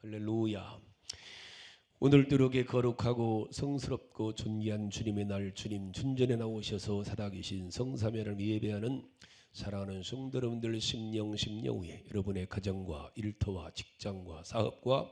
할렐루야. 오늘도 이렇게 거룩하고 성스럽고 존귀한 주님의 날, 주님 준전에 나오셔서 살아계신 성삼위를 예배하는 사랑하는 성도 여러분들 심령 후에 여러분의 가정과 일터와 직장과 사업과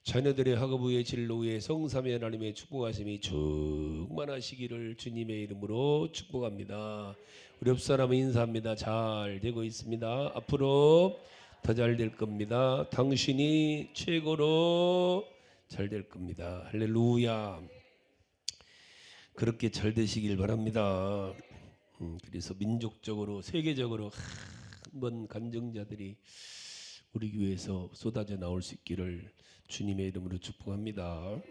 자녀들의 학업의 진로의 성삼위 하나님의 축복하심이 충만하시기를 주님의 이름으로 축복합니다. 우리 옆사람 인사합니다. 잘 되고 있습니다. 앞으로 더 잘 될 겁니다. 당신이 최고로 잘 될 겁니다. 할렐루야. 그렇게 잘 되시길 바랍니다. 그래서 민족적으로 세계적으로 한번 간증자들이 우리 교회에서 쏟아져 나올 수 있기를 주님의 이름으로 축복합니다.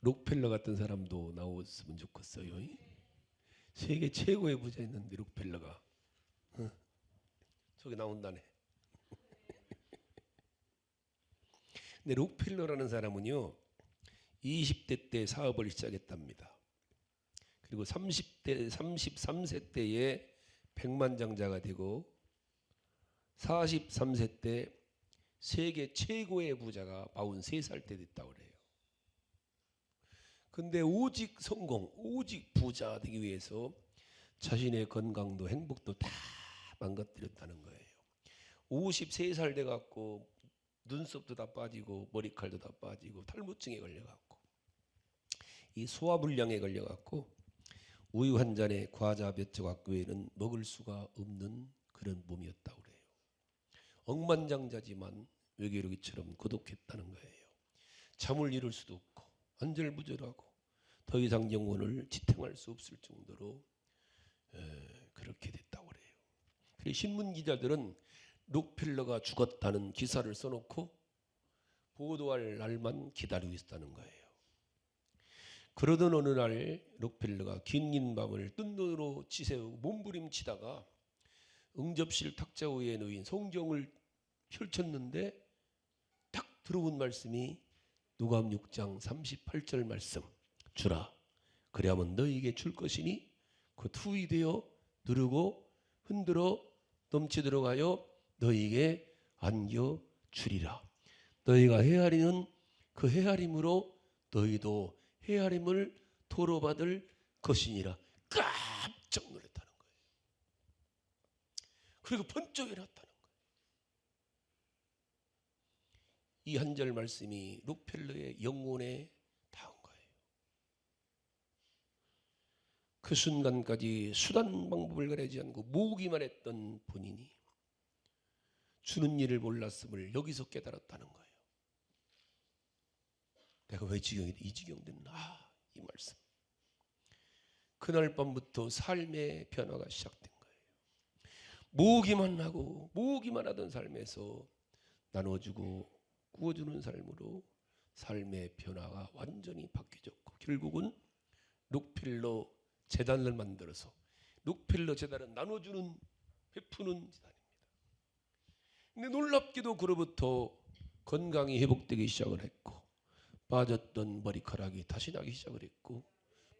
록펠러 같은 사람도 나왔으면 좋겠어요. 세계 최고의 부자였는데 록펠러가 저기 나온다네. 근데 록펠러라는 사람은요 20대 때 사업을 시작했답니다. 그리고 33세 때에 백만장자가 되고 43세 때 세계 최고의 부자가 43살 때 됐다고 그래요. 근데 오직 성공, 오직 부자 되기 위해서 자신의 건강도 행복도 다 망가뜨렸다는 거예요. 53살 돼갖고 눈썹도 다 빠지고 머리칼도 다 빠지고 탈모증에 걸려갖고 이 소화불량에 걸려갖고 우유 한 잔에 과자 몇 조각 외에는 먹을 수가 없는 그런 몸이었다고 그래요. 억만장자지만 외계로기처럼 고독했다는 거예요. 잠을 이룰 수도 없고 안절부절하고 더 이상 영혼을 지탱할 수 없을 정도로 그렇게 됐다고 그래요. 그래서 신문 기자들은 록펠러가 죽었다는 기사를 써놓고 보도할 날만 기다리고 있었다는 거예요. 그러던 어느 날 록펠러가 긴 밤을 뜬 눈으로 지새우고 몸부림치다가 응접실 탁자 위에 놓인 성경을 펼쳤는데 딱 들어온 말씀이 누가복음 6장 38절 말씀. 주라 그리하면 너희에게 줄 것이니 곧 후히 되어 누르고 흔들어 넘치도록 하여 너희에게 안겨 주리라. 너희가 헤아리는 그 헤아림으로 너희도 헤아림을 도로받을 것이니라. 깜짝 놀랐다는 거예요. 그리고 번쩍 일어났다는 거예요. 이 한 절 말씀이 록펠러의 영혼에 닿은 거예요. 그 순간까지 수단 방법을 가리지 않고 모으기만 했던 본인이 주는 일을 몰랐음을 여기서 깨달았다는 거예요. 내가 왜 이 지경 됐나? 이 말씀. 그날 밤부터 삶의 변화가 시작된 거예요. 모으기만 하고 모으기만 하던 삶에서 나눠주고 구워주는 삶으로 삶의 변화가 완전히 바뀌어졌고 결국은 록펠러 재단을 만들어서 록펠러 재단은 나눠주는 베푸는 재단입니다. 근데 놀랍게도 그로부터 건강이 회복되기 시작을 했고 빠졌던 머리카락이 다시 나기 시작을 했고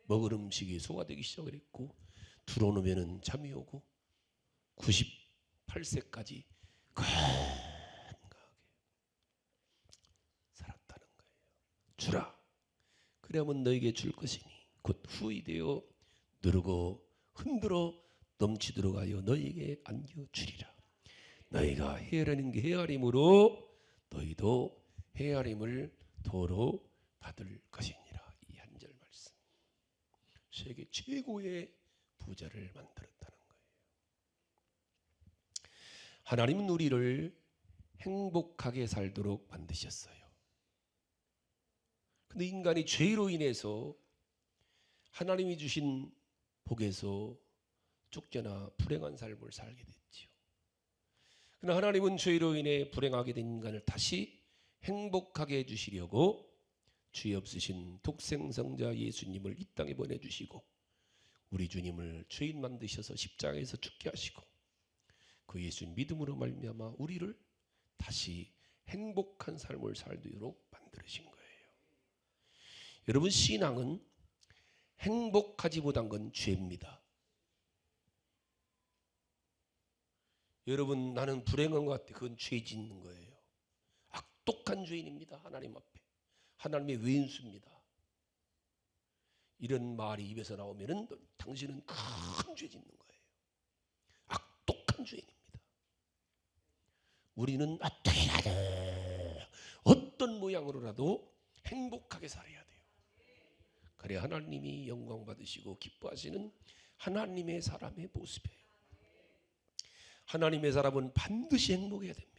먹을 음식이 소화되기 시작을 했고 들어놓으면 잠이 오고 98세까지 건강하게 살았다는 거예요. 주라 그러면 너에게 줄 것이니 곧 후히 되어 누르고 흔들어 넘치도록 하여 너에게 안겨주리라. 너희가 헤아리는 게 헤아림으로 너희도 헤아림을 도로 받을 것이니라. 이 한 절 말씀. 세계 최고의 부자를 만들었다는 거예요. 하나님은 우리를 행복하게 살도록 만드셨어요. 근데 인간이 죄로 인해서 하나님이 주신 복에서 쫓겨나 불행한 삶을 살게 됐지요. 그러나 하나님은 죄로 인해 불행하게 된 인간을 다시 행복하게 해주시려고 죄 없으신 독생성자 예수님을 이 땅에 보내주시고 우리 주님을 죄인 만드셔서 십자가에서 죽게 하시고 그 예수님 믿음으로 말미암아 우리를 다시 행복한 삶을 살도록 만드신 거예요. 여러분 신앙은 행복하지 못한 건 죄입니다. 여러분 나는 불행한 것 같아. 그건 죄 짓는 거예요. 악독한 죄인입니다. 하나님 앞에. 하나님의 외인수입니다. 이런 말이 입에서 나오면은 당신은 큰 죄 짓는 거예요. 악독한 죄인입니다. 우리는 어떻게라도 어떤 모양으로라도 행복하게 살아야 돼요. 그래야 하나님이 영광 받으시고 기뻐하시는 하나님의 사람의 모습이에요. 하나님의 사람은 반드시 행복해야 됩니다.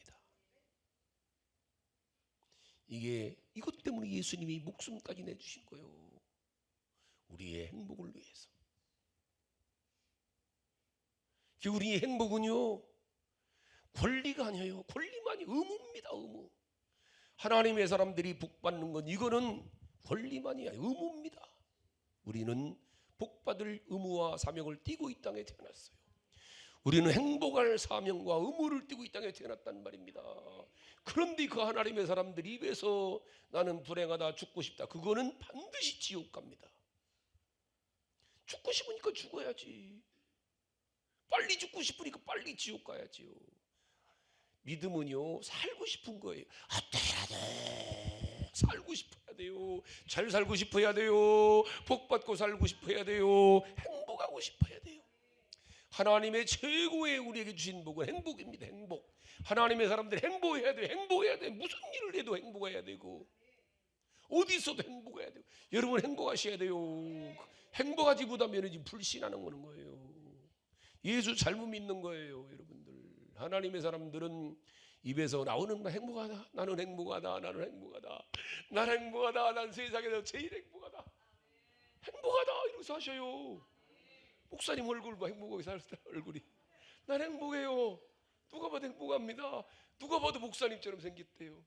이것 때문에 예수님이 목숨까지 내주신 거예요. 우리의 행복을 위해서. 우리의 행복은요, 권리가 아니에요. 권리만이 의무입니다. 의무. 하나님의 사람들이 복받는 건 이거는 권리만이 아니라 의무입니다. 우리는 복받을 의무와 사명을 띠고 이 땅에 태어났어요. 우리는 행복할 사명과 의무를 띠고 이 땅에 태어났단 말입니다. 그런데 그 하나님의 사람들 입에서 나는 불행하다, 죽고 싶다, 그거는 반드시 지옥 갑니다. 죽고 싶으니까 죽어야지. 빨리 죽고 싶으니까 빨리 지옥 가야지요. 믿음은요, 살고 싶은 거예요. 어떻게라도 살고 싶어야 돼요. 잘 살고 싶어야 돼요. 복 받고 살고 싶어야 돼요. 행복하고 싶어야 돼요. 하나님의 최고의 우리에게 주신 복은 행복입니다. 행복. 하나님의 사람들이 행복해야 돼요. 행복해야 돼요. 무슨 일을 해도 행복해야 되고, 어디 있어도 행복해야 돼요. 여러분 행복하셔야 돼요. 행복하지 못하면 지금 불신하는 거예요. 예수 잘못 믿는 거예요. 여러분들, 하나님의 사람들은 입에서 나오는 말, 행복하다, 나는 행복하다, 나는 행복하다, 난 행복하다, 난 세상에서 제일 행복하다, 행복하다 이러면서 하셔요. 목사님 얼굴 봐, 행복하게 살 얼굴이. 난 행복해요. 누가 봐도 행복합니다. 누가 봐도 목사님처럼 생겼대요.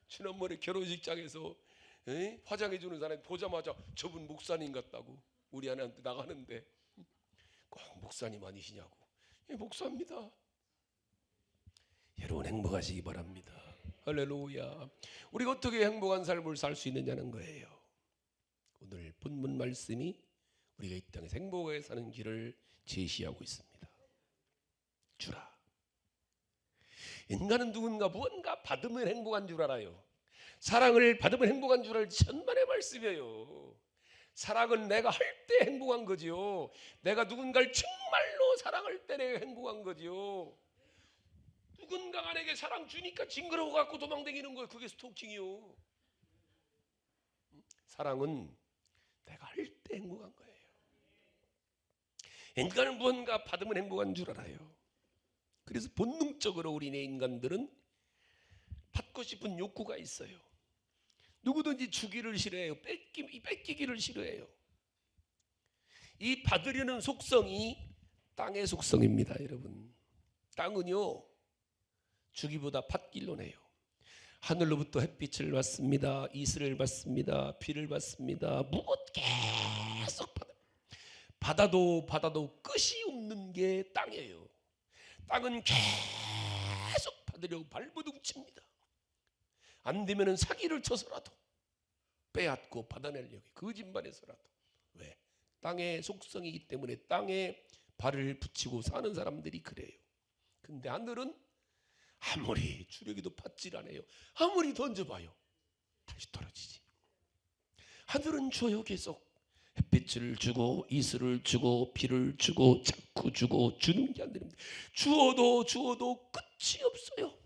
지난번에 결혼식장에서 화장해주는 사람이 보자마자 저분 목사님 같다고 우리 아내한테 나가는데, 꼭 목사님 아니시냐고. 예, 목사입니다. 여러분 행복하시기 바랍니다. 할렐루야. 우리가 어떻게 행복한 삶을 살 수 있느냐는 거예요. 오늘 본문 말씀이 우리가 이 땅에서 행복하게 사는 길을 제시하고 있습니다. 주라. 인간은 누군가 무언가 받으면 행복한 줄 알아요. 사랑을 받으면 행복한 줄 알지, 천만의 말씀이에요. 사랑은 내가 할 때 행복한 거지요. 내가 누군가를 정말로 사랑할 때 내가 행복한 거지요. 누군가가 내게 사랑 주니까 징그러워 갖고 도망다니는 거예요. 그게 스토킹이요. 사랑은 내가 할 때 행복한 거예요. 인간은 무언가 받으면 행복한 줄 알아요. 그래서 본능적으로 우리네 인간들은 받고 싶은 욕구가 있어요. 누구든지 주기를 싫어해요. 뺏기기를 싫어해요. 이 받으려는 속성이 땅의 속성입니다. 여러분, 땅은요 주기보다 받기로 내요. 하늘로부터 햇빛을 받습니다. 이슬을 받습니다. 비를 받습니다. 무엇 계속 받아도 끝이 없는 게 땅이에요. 땅은 계속 받으려고 발버둥 칩니다. 안 되면은 사기를 쳐서라도 빼앗고 받아내려고, 거짓말해서라도. 왜? 땅의 속성이기 때문에 땅에 발을 붙이고 사는 사람들이 그래요. 근데 하늘은 아무리 주려기도 받질 않아요. 아무리 던져봐요, 다시 떨어지지. 하늘은 줘요. 계속 햇빛을 주고 이슬을 주고 비를 주고 자꾸 주고, 주는 게 안 됩니다. 주어도 끝이 없어요.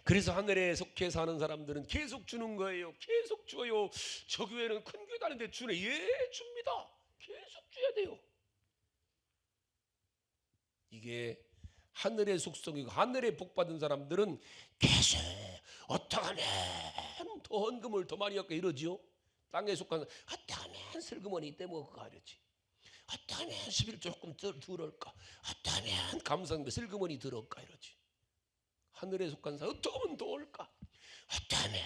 그래서 하늘에 속해 사는 사람들은 계속 주는 거예요. 계속 줘요. 저 교회는 큰 교회도 아닌데 주네. 예, 줍니다. 계속 줘야 돼요. 이게 하늘의 속성이고, 하늘의 복 받은 사람들은 계속 어떻게 하면 더 헌금을 더 많이 할까 이러지요. 땅에 속한 어떻게 하면 슬그머니 떼먹을까 이러지. 어떻게 하면 11 조금 덜 할까, 어떻게 하면 감사한데 슬그머니 들을까 이러지. 하늘에 속한 사람 어떻게 하면 더 올까, 어떻게 하면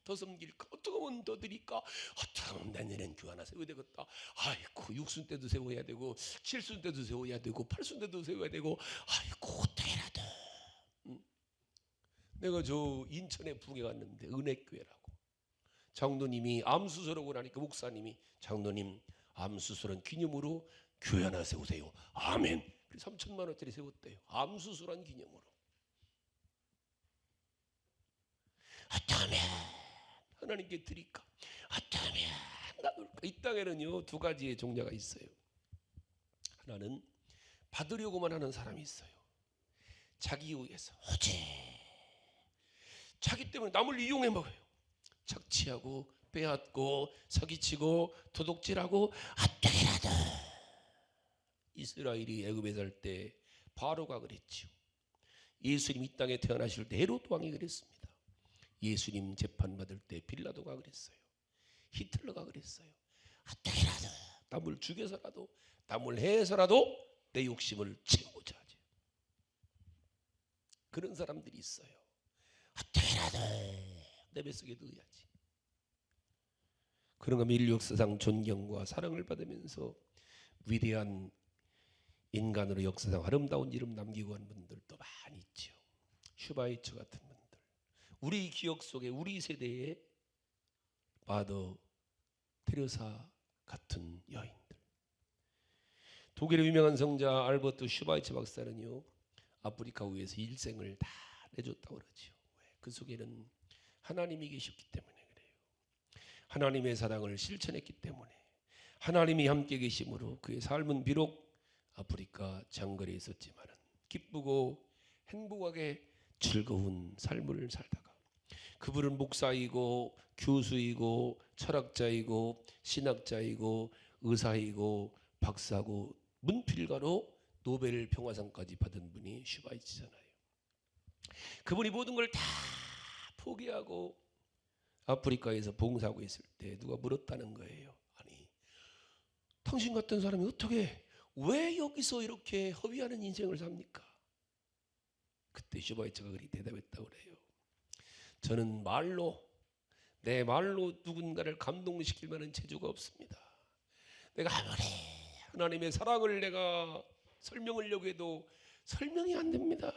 더 섬길까, 어떻게 하면 더 드릴까, 어떻게 하면 내년엔 교회 하나 세워야 되겠다. 아이고, 6순 때도 세워야 되고 7순 때도 세워야 되고 8순 때도 세워야 되고, 아이고 어떻게라도. 내가 저 인천에 부흥회 갔는데, 은혜교회라고, 장로님이 암수술하고 나니까 목사님이, 장로님 암수술한 기념으로 교회 하나 세우세요. 아멘. 3천만 원짜리 세웠대요. 암수술한 기념으로. 하나님께 드릴까? 어쩌면 나눌까? 이 땅에는요 두 가지의 종류가 있어요. 하나는 받으려고만 하는 사람이 있어요. 자기 위해서 오직 자기 때문에 남을 이용해 먹어요. 착취하고 빼앗고 사기치고 도둑질하고 어떻게라도. 이스라엘이 애굽에 살 때 바로가 그랬죠. 예수님 이 땅에 태어나실 때 헤롯 왕이 그랬습니다. 예수님 재판받을 때 빌라도가 그랬어요. 히틀러가 그랬어요. 어떻게라도 남을 죽여서라도 남을 해서라도 내 욕심을 채우고자 하죠. 그런 사람들이 있어요. 어떻게라도 내 뱃속에 넣어야지. 그런가 하면 인류 역사상 존경과 사랑을 받으면서 위대한 인간으로 역사상 아름다운 이름 남기고 한 분들도 많이 있죠. 슈바이처 같은 분들, 우리 기억 속에 우리 세대의 마더 테레사 같은 여인들. 독일의 유명한 성자 알버트 슈바이처 박사는요 아프리카 우에서 일생을 다 내줬다고 그러죠. 그 속에는 하나님이 계셨기 때문에 그래요. 하나님의 사랑을 실천했기 때문에, 하나님이 함께 계심으로 그의 삶은 비록 아프리카 장거리에 있었지만 기쁘고 행복하게 즐거운 삶을 살다가, 그분은 목사이고 교수이고 철학자이고 신학자이고 의사이고 박사고 문필가로 노벨 평화상까지 받은 분이 슈바이처잖아요. 그분이 모든 걸 다 포기하고 아프리카에서 봉사하고 있을 때 누가 물었다는 거예요. 아니, 당신 같은 사람이 어떻게, 왜 여기서 이렇게 허비하는 인생을 삽니까? 그때 슈바이처가 그렇게 대답했다고 그래요. 저는 내 말로 누군가를 감동시킬 만한 재주가 없습니다. 내가 아무리 하나님의 사랑을 내가 설명하려고 해도 설명이 안 됩니다.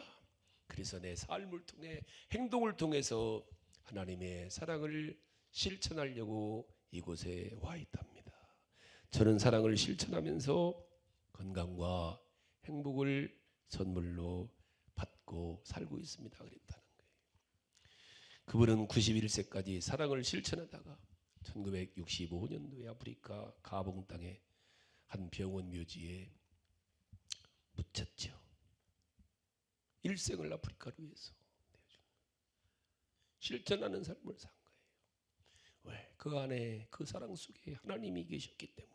그래서 내 삶을 통해, 행동을 통해서 하나님의 사랑을 실천하려고 이곳에 와 있답니다. 저는 사랑을 실천하면서 건강과 행복을 선물로 받고 살고 있습니다. 그랬다는 거예요. 그분은 91세까지 사랑을 실천하다가 1965년도에 아프리카 가봉 땅에 한 병원 묘지에 묻혔죠. 일생을 아프리카를 위해서 실천하는 삶을 산 거예요. 왜? 그 안에, 그 사랑 속에 하나님이 계셨기 때문에.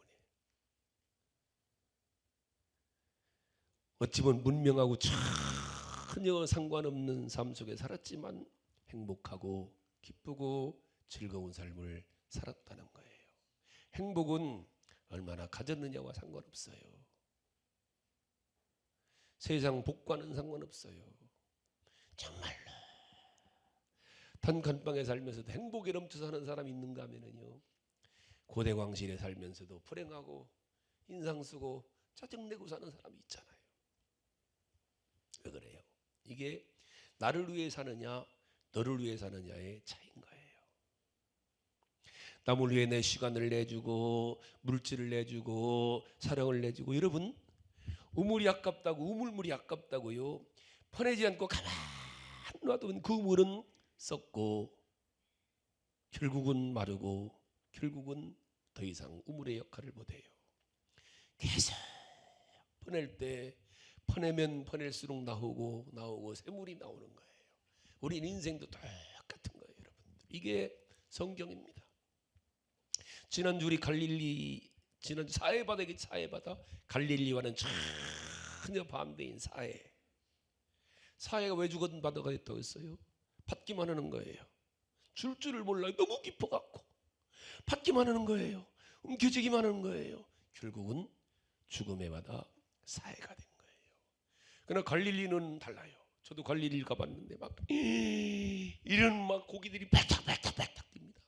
어찌 보면 문명하고 전혀 상관없는 삶 속에 살았지만 행복하고 기쁘고 즐거운 삶을 살았다는 거예요. 행복은 얼마나 가졌느냐와 상관없어요. 세상 복과는 상관없어요. 정말로 단칸방에 살면서도 행복에 넘쳐 사는 사람이 있는가 하면요, 고대 왕실에 살면서도 불행하고 인상 쓰고 짜증내고 사는 사람이 있잖아요. 왜 그래요? 이게 나를 위해 사느냐 너를 위해 사느냐의 차이인 거예요. 남을 위해 내 시간을 내주고 물질을 내주고 사랑을 내주고, 여러분 우물이 아깝다고, 우물물이 아깝다고요, 퍼내지 않고 가만히 놔두면 그 우물은 썩고 결국은 마르고 결국은 더 이상 우물의 역할을 못해요. 계속 퍼낼 때, 퍼내면 퍼낼수록 나오고 샘물이 나오는 거예요. 우리 인생도 똑같은 거예요, 여러분들. 이게 성경입니다. 지난주 우리 지난주 사해바다, 갈릴리와는 전혀 반대인 사해가 왜 죽은 바다가 됐다고 했어요? 받기만 하는 거예요. 줄을 몰라요. 너무 깊어갖고 받기만 하는 거예요. 움켜쥐기만 하는 거예요. 결국은 죽음의 바다 사해가 된 거예요. 그러나 갈릴리는 달라요. 저도 갈릴리를 가봤는데 막 이런 막 고기들이 발탁발탁 뜁니다.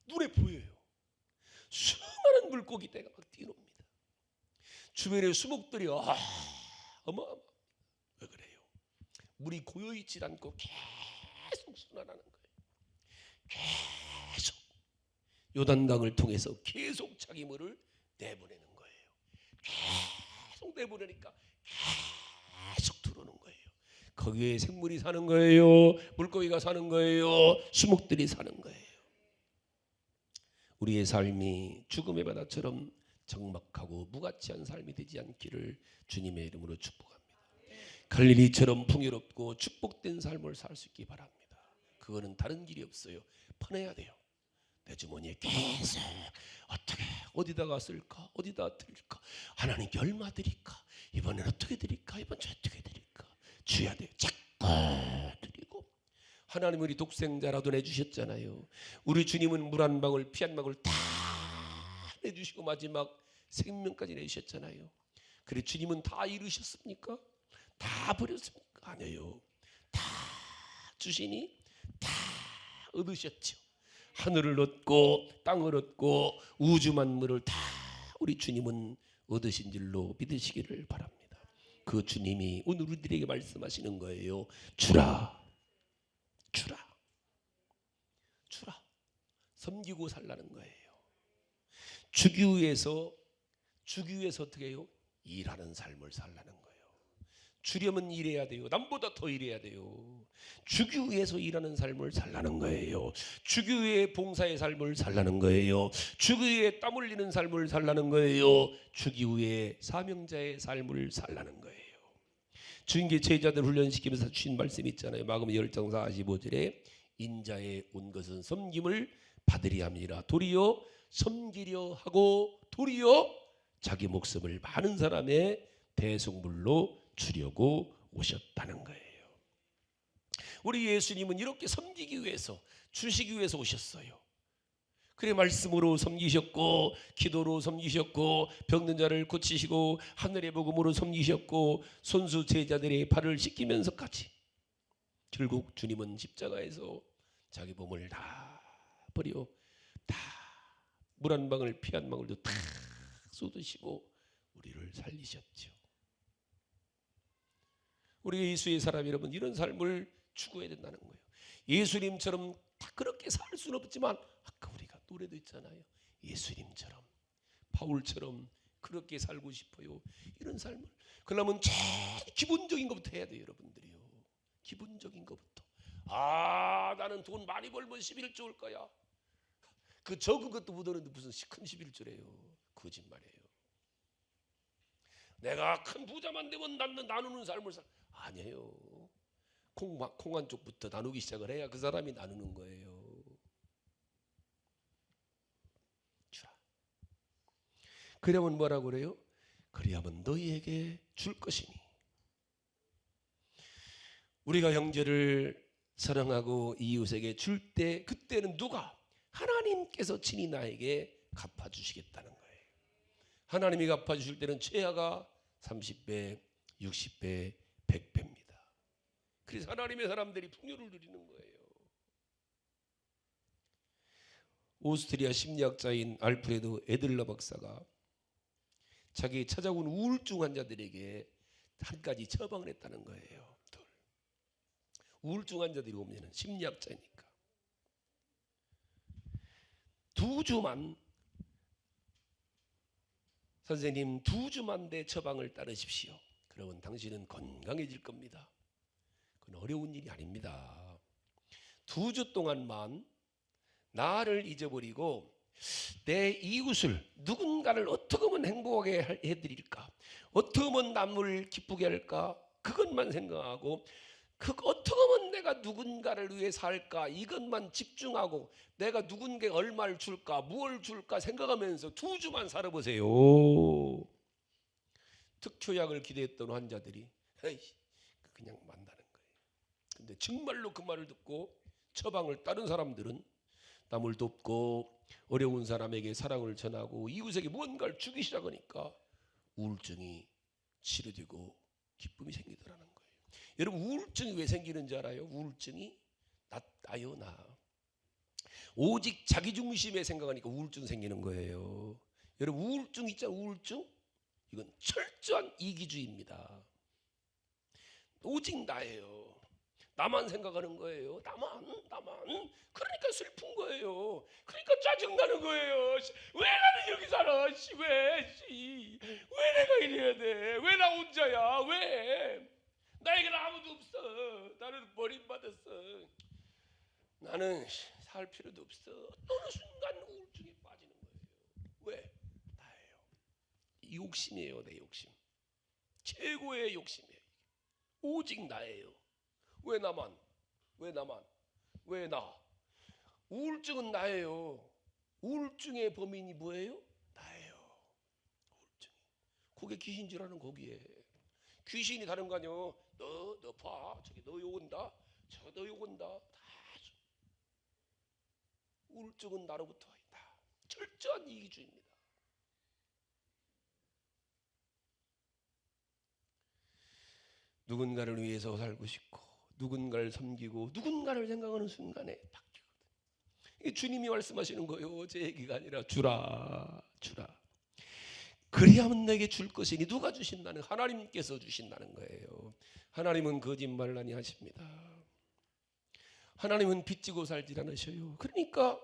눈에 보여요. 수많은 물고기 떼가 막 뛰노니다. 주변에 수목들이 어마어마. 왜 그래요? 물이 고여있지 않고 계속 순환하는 거예요. 계속 요단강을 통해서 계속 자기 물을 내보내는 거예요. 계속 내보내니까 계속 들어오는 거예요. 그 거기에 생물이 사는 거예요? 물고기가 사는 거예요? 수목들이 사는 거예요? 우리의 삶이 죽음의 바다처럼 적막하고 무가치한 삶이 되지 않기를 주님의 이름으로 축복합니다. 갈릴리처럼 풍요롭고 축복된 삶을 살 수 있기 바랍니다. 그거는 다른 길이 없어요. 퍼내야 돼요. 내 주머니에 계속 어떻게 어디다가 쓸까? 어디다 드릴까? 하나님께 얼마 드릴까? 이번엔 어떻게 드릴까? 이번 주에 어떻게 드릴까? 줘야 돼요. 자꾸 드리고. 하나님 우리 독생자라도 내주셨잖아요. 우리 주님은 물 한 방울 피 한 방울 다 내주시고 마지막 생명까지 내주셨잖아요. 그래 주님은 다 이루셨습니까? 다 버렸습니까? 아니에요. 다 주시니 다 얻으셨죠. 하늘을 얻고 땅을 얻고 우주 만물을 다 우리 주님은 얻으신 줄로 믿으시기를 바랍니다. 그 주님이 오늘 우리들에게 말씀하시는 거예요. 주라, 주라, 주라. 섬기고 살라는 거예요. 주기 위해서 어떻게 해요? 일하는 삶을 살라는 거예요. 주려면 일해야 돼요. 남보다 더 일해야 돼요. 주기 위해서 일하는 삶을 살라는 거예요. 주기 위해 봉사의 삶을 살라는 거예요. 주기 위해 땀 흘리는 삶을 살라는 거예요. 주기 위해 사명자의 삶을 살라는 거예요. 주님께 제자들 훈련시키면서 주신 말씀이 있잖아요. 마가복음 10장 45절에 인자에 온 것은 섬김을 받으려 함이라 도리어 섬기려 하고 도리어 자기 목숨을 많은 사람의 대속물로 주려고 오셨다는 거예요. 우리 예수님은 이렇게 섬기기 위해서 주시기 위해서 오셨어요. 그래 말씀으로 섬기셨고 기도로 섬기셨고 병든 자를 고치시고 하늘의 복음으로 섬기셨고 손수 제자들의 발을 씻기면서까지 결국 주님은 십자가에서 자기 몸을 다 버려 다 물 한 방울 피 한 방울도 다 쏟으시고 우리를 살리셨죠. 우리 예수의 사람 여러분 이런 삶을 추구해야 된다는 거예요. 예수님처럼 다 그렇게 살 수는 없지만 아까 우리가 노래도 있잖아요. 예수님처럼 바울처럼 그렇게 살고 싶어요. 이런 삶을 그러면 제일 기본적인 것부터 해야 돼요. 여러분들이요. 기본적인 것부터. 나는 돈 많이 벌면 11조 올 거야. 그 적은 것도 못 오는데 무슨 큰 11조래요. 거짓말이에요. 내가 큰 부자만 되면 나누는 삶을 아니에요. 콩 한 쪽부터 나누기 시작을 해야 그 사람이 나누는 거예요. 주라. 그러면 뭐라고 그래요? 그리하면 너희에게 줄 것이니. 우리가 형제를 사랑하고 이웃에게 줄 때 그때는 누가? 하나님께서 친히 나에게 갚아주시겠다는 거예요. 하나님이 갚아주실 때는 최하가 30배, 60배, 100배입니다. 그래서 하나님의 사람들이 풍요를 누리는 거예요. 오스트리아 심리학자인 알프레드 에들러 박사가 자기 찾아온 우울증 환자들에게 한 가지 처방을 했다는 거예요. 우울증 환자들이 오면 심리학자니까 2주만 선생님 2주만 내 처방을 따르십시오. 그러면 당신은 건강해질 겁니다. 그건 어려운 일이 아닙니다. 2주 동안만 나를 잊어버리고 내 이웃을 누군가를 어떻게 하면 행복하게 해드릴까? 어떻게 하면 남을 기쁘게 할까? 그것만 생각하고 어떻게 하면 내가 누군가를 위해 살까? 이것만 집중하고 내가 누군가에 얼마를 줄까? 무엇을 줄까? 생각하면서 2주만 살아보세요. 특효약을 기대했던 환자들이 그냥 만나는 거예요. 근데 정말로 그 말을 듣고 처방을 따른 사람들은 남을 돕고 어려운 사람에게 사랑을 전하고 이웃에게 무언가를 주기 시작하니까 우울증이 치료되고 기쁨이 생기더라는 거예요. 여러분 우울증이 왜 생기는지 알아요? 우울증이 나요. 오직 자기중심에 생각하니까 우울증 생기는 거예요. 여러분 우울증 있잖아요. 우울증 이건 철저한 이기주의입니다. 오직 나예요. 나만 생각하는 거예요. 나만. 그러니까 슬픈 거예요. 그러니까 짜증나는 거예요. 왜 나는 이렇게 살아? 왜 내가 이래야 돼? 왜 나 혼자야? 왜? 나에게는 아무도 없어. 나는 버림받았어. 나는 살 필요도 없어. 어느 순간 우울증에 빠지는 거예요. 왜? 나예요. 이 욕심이에요. 내 욕심. 최고의 욕심이에요. 오직 나예요. 왜 나만? 왜 나만? 왜 나? 우울증은 나예요. 우울증의 범인이 뭐예요? 나예요. 우울증. 그게 귀신 줄 아는 거기에. 귀신이 다른 거 아니요. 너 봐. 저기 너 욕 온다. 저 너 욕 온다. 다 우울증은 나로부터 있다. 철저한 이기주의입니다. 누군가를 위해서 살고 싶고 누군가를 섬기고 누군가를 생각하는 순간에 바뀌거든. 이게 주님이 말씀하시는 거예요. 제 얘기가 아니라 주라. 그리하면 내게 줄 것이니 누가 주신다는? 하나님께서 주신다는 거예요. 하나님은 거짓말을 아니 하십니다. 하나님은 빚지고 살지 않으셔요. 그러니까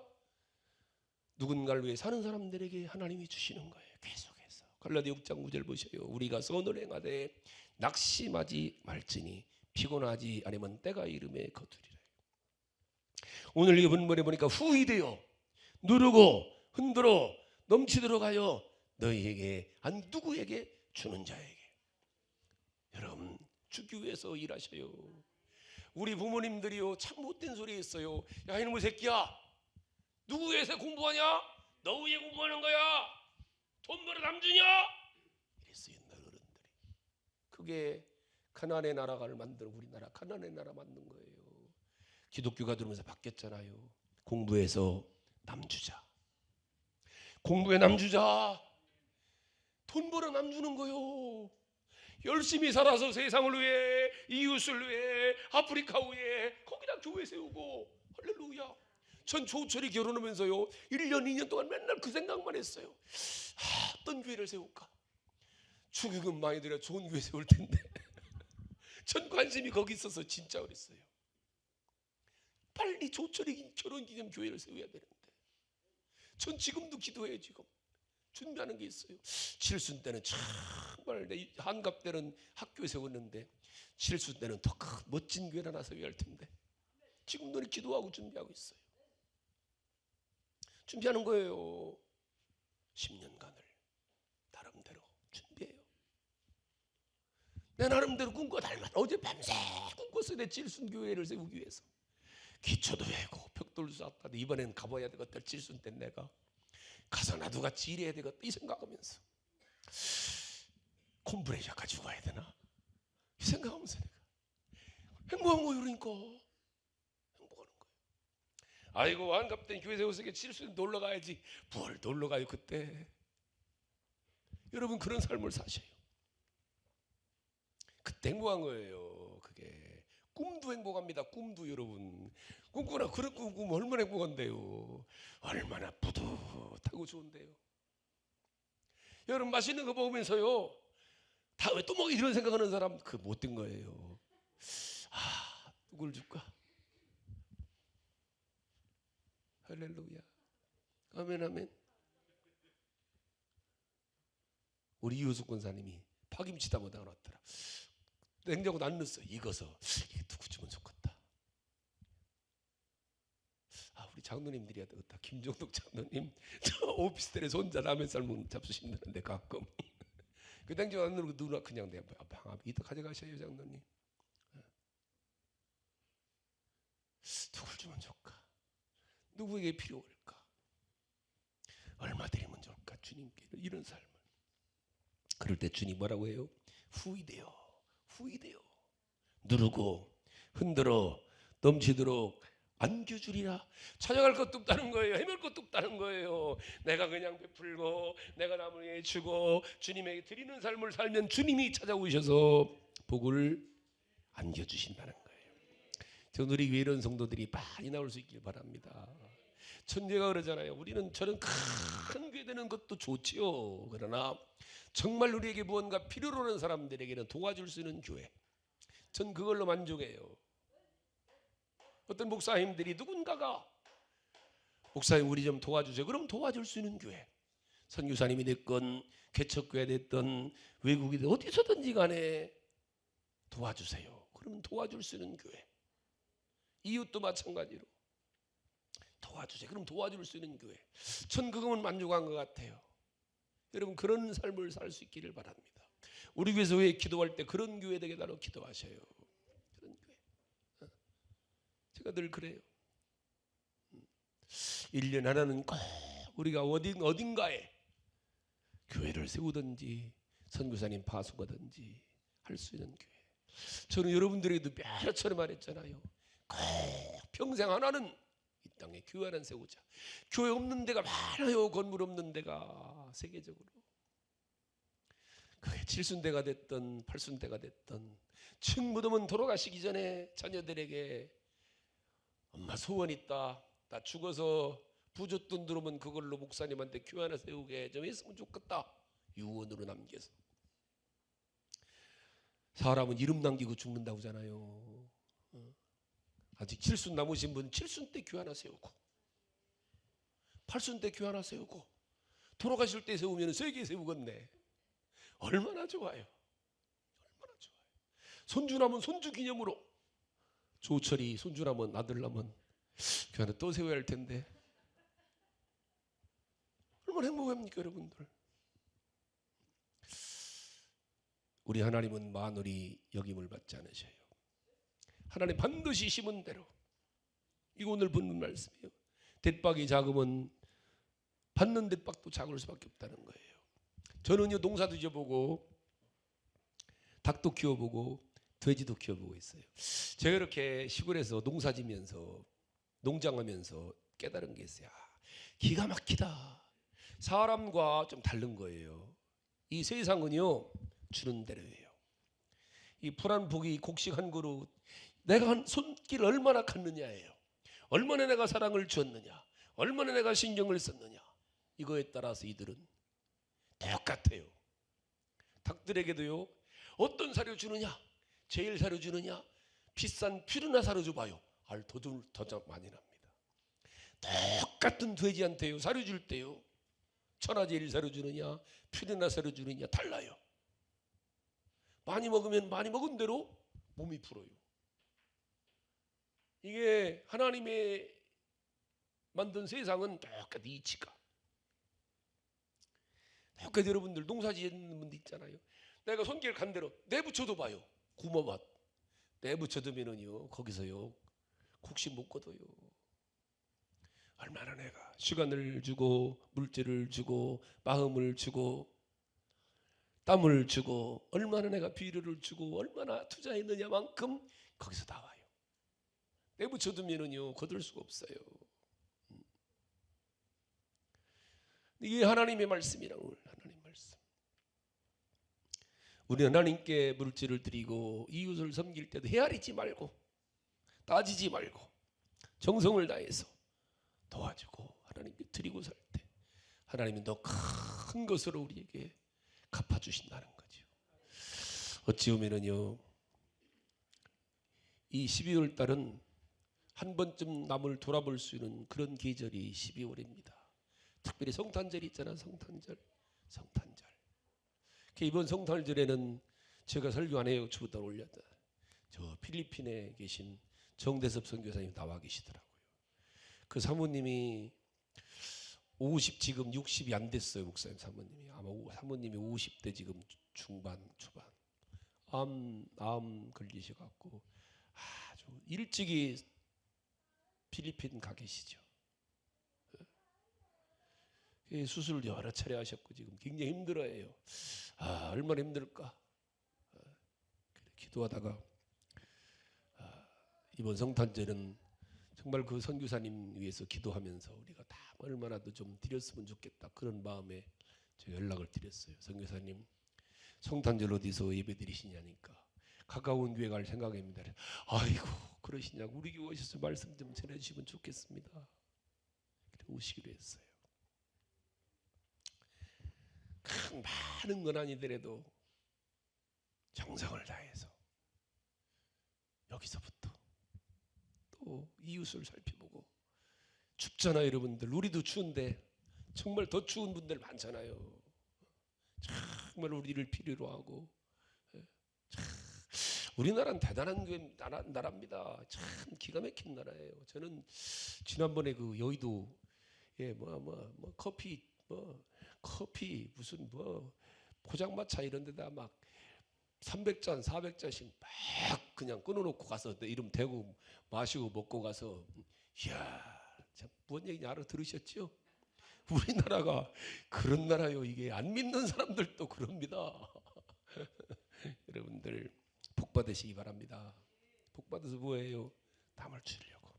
누군가를 위해 사는 사람들에게 하나님이 주시는 거예요. 계속해서. 갈라디아 6장 9절 보셔요. 우리가 선을 행하되 낙심하지 말지니 피곤하지 않으면 때가 이름에 거두리라. 오늘 이 본문에 보니까 후이되어 누르고 흔들어 넘치도록 하여 너희에게 누구에게? 주는 자에게. 여러분 주기 위해서 일하셔요. 우리 부모님들이요 참 못된 소리 했어요. 야 이놈의 새끼야, 누구 위해서 공부하냐? 너 위해 공부하는 거야. 돈 벌어 남주냐? 이랬어요 옛날 어른들이. 그게 가나안의 나라를 만들어 우리나라 가나안의 나라 만든 거예요. 기독교가 들어오면서 바뀌었잖아요. 공부해서 남주자. 공부에 남주자. 돈 벌어 남주는 거요. 열심히 살아서 세상을 위해, 이웃을 위해, 아프리카 위해 거기다 교회 세우고. 할렐루야. 전 조철이 결혼하면서요 1년 2년 동안 맨날 그 생각만 했어요. 어떤 교회를 세울까? 축의금 많이 들여 좋은 교회 세울 텐데. 전 관심이 거기 있어서 진짜 그랬어요. 빨리 조철이 결혼기념 교회를 세워야 되는데. 전 지금도 기도해요. 지금 준비하는 게 있어요. 칠순 때는 정말 한갑 때는 학교에 세웠는데 칠순 때는 더 큰 멋진 교회를 하나 세워야 할 텐데 지금도 기도하고 준비하고 있어요. 준비하는 거예요. 10년간을 나름대로 준비해요. 내 나름대로 꿈꿔 닮았. 어제 밤새 꿈꿨어요. 내 칠순교회를 세우기 위해서. 기초도 외고 벽돌도 쌓았다. 이번엔 가봐야 되겠다. 칠순 때 내가 가서 나도 같이 일해야 되겠다 이 생각하면서 콤브레이저 가지고 가야 되나 이 생각하면서 내가 행복한 거예요. 그러니까 행복하는 거예요. 아이고 한갑된 교회 세워서 칠순 놀러 가야지. 뭘 놀러 가요 그때. 여러분 그런 삶을 사셔요. 그때 행복한 거예요. 그게 꿈도 행복합니다. 꿈도 여러분 꿈꾸나 그런 꿈 꾸면 얼마나 행복한데요. 얼마나 뿌듯하고 좋은데요. 여러분 맛있는 거 먹으면서요 다음에 또 먹기 이런 생각하는 사람 그 못된 거예요. 누굴 줄까? 할렐루야. 아멘 아멘. 우리 이효숙 권사님이 파김치 담아다 놨더라. 냉장고도 안 넣었어. 익어서 이게 누구 주면 좋겠다. 우리 장로님들이야 되겠다. 김종덕 장로님 저 오피스텔에서 혼자 라면 삶은 잡수신다는데 가끔 그 냉장고 안 넣고 누나 그냥 내가 이따 가져가셔요 장로님. 누굴 주면 좋을까? 누구에게 필요할까? 얼마 드리면 좋을까? 주님께 이런 삶을. 그럴 때 주님 뭐라고 해요? 후이되어 누르고 흔들어 넘치도록 안겨주리라. 찬양할 것도 없다는 거예요. 헤맬 것도 없다는 거예요. 내가 그냥 베풀고 내가 남을 위해 주고 주님에게 드리는 삶을 살면 주님이 찾아오셔서 복을 안겨주신다는 거예요. 저 우리 교회 이런 성도들이 많이 나올 수 있길 바랍니다. 천재가 그러잖아요. 우리는 저는 큰 교회 되는 것도 좋지요. 그러나 정말 우리에게 무언가 필요로 하는 사람들에게는 도와줄 수 있는 교회, 전 그걸로 만족해요. 어떤 목사님들이 누군가가 목사님 우리 좀 도와주세요. 그럼 도와줄 수 있는 교회, 선교사님이 됐건 개척교회 됐든 외국이든 어디서든지 간에 도와주세요. 그러면 도와줄 수 있는 교회. 이웃도 마찬가지로 도와주세요. 그럼 도와줄 수 있는 교회. 전 그거면 만족한 것 같아요. 여러분 그런 삶을 살 수 있기를 바랍니다. 우리 교회에서 왜 기도할 때 그런 교회 되게 달라고 기도하셔요. 그런 교회. 제가 늘 그래요. 1년 하나는 꼭 우리가 어딘가에 교회를 세우든지 선교사님 파송하든지 할 수 있는 교회. 저는 여러분들에게도 여러 차례 말했잖아요. 꼭 평생 하나는 이 땅에 교회 하나 세우자. 교회 없는 데가 많아요. 건물 없는 데가 세계적으로. 그게 7순대가 됐던 8순대가 됐던 친부모는 돌아가시기 전에 자녀들에게 엄마 소원 있다. 나 죽어서 부잣돈 들어오면 그걸로 목사님한테 교회 하나 세우게 좀 했으면 좋겠다. 유언으로 남겨서. 사람은 이름 남기고 죽는다고 하잖아요. 아직 7순 남으신 분 7순 때 교회 하나 세우고 8순 때 교회 하나 세우고 돌아가실 때 세우면 3개 세우겠네. 얼마나 좋아요. 얼마나 좋아요. 손주 남은 손주 기념으로 조철이 손주 남은 아들 남은 교회 하나 또 세워야 할 텐데 얼마나 행복합니까 여러분들. 우리 하나님은 만월이 여김을 받지 않으셔요. 하나님 반드시 심은 대로. 이거 오늘 본문 말씀이에요. 대박이 작으면 받는 대박도 작을 수밖에 없다는 거예요. 저는요 농사도 지어보고 닭도 키워보고 돼지도 키워보고 있어요. 제가 이렇게 시골에서 농사지면서 농장하면서 깨달은 게 있어요. 기가 막히다. 사람과 좀 다른 거예요. 이 세상은요 주는 대로예요. 이 불 한 포기 곡식 한 그릇 내가 한 손길 얼마나 갔느냐예요. 얼마나 내가 사랑을 주었느냐, 얼마나 내가 신경을 썼느냐. 이거에 따라서 이들은 똑같아요. 닭들에게도요 어떤 사료 주느냐, 제일 사료 주느냐, 비싼 퓨르나 사료 줘봐요. 더 많이 납니다. 똑같은 돼지한테요 사료 줄 때요 천하제일 사료 주느냐, 퓨르나 사료 주느냐 달라요. 많이 먹으면 많이 먹은 대로 몸이 불어요. 이게 하나님의 만든 세상은 똑같이 이치가. 똑같이 여러분들 농사 지는 분들 있잖아요. 내가 손길 간 대로 내붙여도 봐요. 구멍밭 내붙여두면은요 거기서요 곡식 못 거둬요. 얼마나 내가 시간을 주고 물질을 주고 마음을 주고 땀을 주고 얼마나 내가 비료를 주고 얼마나 투자했느냐만큼 거기서 나와요. 내붙여두면은요 거둘 수가 없어요. 이게 하나님의 말씀이라고. 하나님의 말씀. 우리 하나님께 물질을 드리고 이웃을 섬길 때도 헤아리지 말고 따지지 말고 정성을 다해서 도와주고 하나님께 드리고 살 때 하나님이 더 큰 것으로 우리에게 갚아주신다는 거죠. 어찌 보면은요 이 12월 달은 한 번쯤 남을 돌아볼 수 있는 그런 계절이 12월입니다. 특별히 성탄절이 있잖아. 성탄절. 이번 성탄절에는 제가 설교 안 해요. 주부터 올렸다. 저 필리핀에 계신 정대섭 선교사님 나와 계시더라고요. 그 사모님이 50 지금 60이 안 됐어요. 목사님 사모님이. 아마 사모님이 50대 지금 중반 초반. 암 걸리셔갖고 아주 일찍이 필리핀 가 계시죠. 수술 여러 차례 하셨고 지금 굉장히 힘들어해요. 얼마나 힘들까. 기도하다가 이번 성탄절은 정말 그 선교사님 위해서 기도하면서 우리가 다 얼마나도 좀 드렸으면 좋겠다 그런 마음에 제가 연락을 드렸어요. 선교사님 성탄절 어디서 예배 드리시냐니까 가까운 교회 갈 생각입니다. 아이고 그러시냐고 우리 교회 오셔서 말씀 좀 전해주시면 좋겠습니다. 그래 오시기로 했어요. 큰 많은 건 아니더라도 정성을 다해서 여기서부터 또 이웃을 살펴보고 춥잖아요 여러분들. 우리도 추운데 정말 더 추운 분들 많잖아요. 정말 우리를 필요로 하고 우리나라는 대단한 나라입니다. 참 기가 막힌 나라예요. 저는 지난번에 그 여의도 커피 무슨 포장마차 이런 데다 막 300잔 400잔씩 막 그냥 끊어놓고 가서 내 이름 대고 마시고 먹고 가서 이야 참 뭔 얘기인지 알아들으셨죠? 우리나라가 그런 나라요. 이게 안 믿는 사람들도 그럽니다. 여러분들 복 받으시기 바랍니다. 복 받아서 뭐예요? 남을 주려고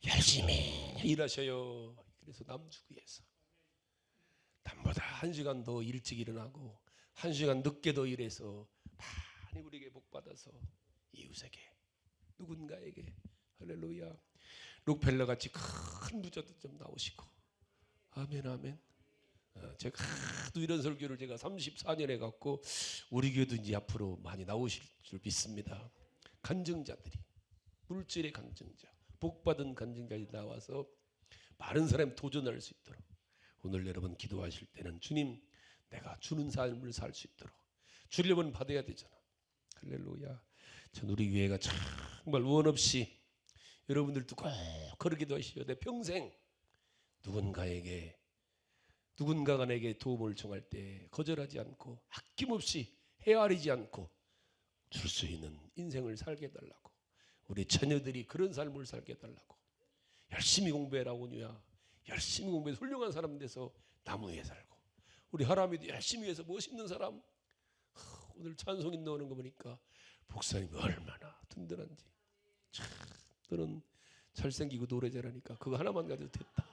열심히 일하셔요. 그래서 남 주기 위해서 남보다 1시간 더 일찍 일어나고 1시간 늦게 더 일해서 많이 우리에게 복 받아서 이웃에게 누군가에게 할렐루야. 록펠러 같이 큰 부자도 좀 나오시고 아멘 아멘. 제가 하도 이런 설교를 제가 34년 해갖고 우리 교회도 이제 앞으로 많이 나오실 줄 믿습니다. 간증자들이 물질의 간증자 복받은 간증자들이 나와서 많은 사람이 도전할 수 있도록 오늘 여러분 기도하실 때는 주님 내가 주는 삶을 살 수 있도록 주려면 받아야 되잖아. 할렐루야. 전 우리 교회가 정말 원 없이 여러분들도 꼭 그러기도 하시오. 내 평생 누군가가 내게 도움을 청할 때 거절하지 않고 아낌없이 헤아리지 않고 줄 수 있는 인생을 살게 해달라고 우리 자녀들이 그런 삶을 살게 해달라고 열심히 공부해라 온유야. 열심히 공부해서 훌륭한 사람 돼서 나무 위에 살고 우리 하람이도 열심히 해서 멋있는 사람 오늘 찬송인 나오는 거 보니까 목사님이 얼마나 든든한지 참 너는 잘생기고 노래 잘하니까 그거 하나만 가져도 됐다.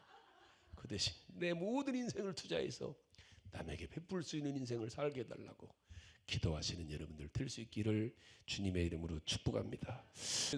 그 대신 내 모든 인생을 투자해서 남에게 베풀 수 있는 인생을 살게 해달라고 기도하시는 여러분들 될 수 있기를 주님의 이름으로 축복합니다.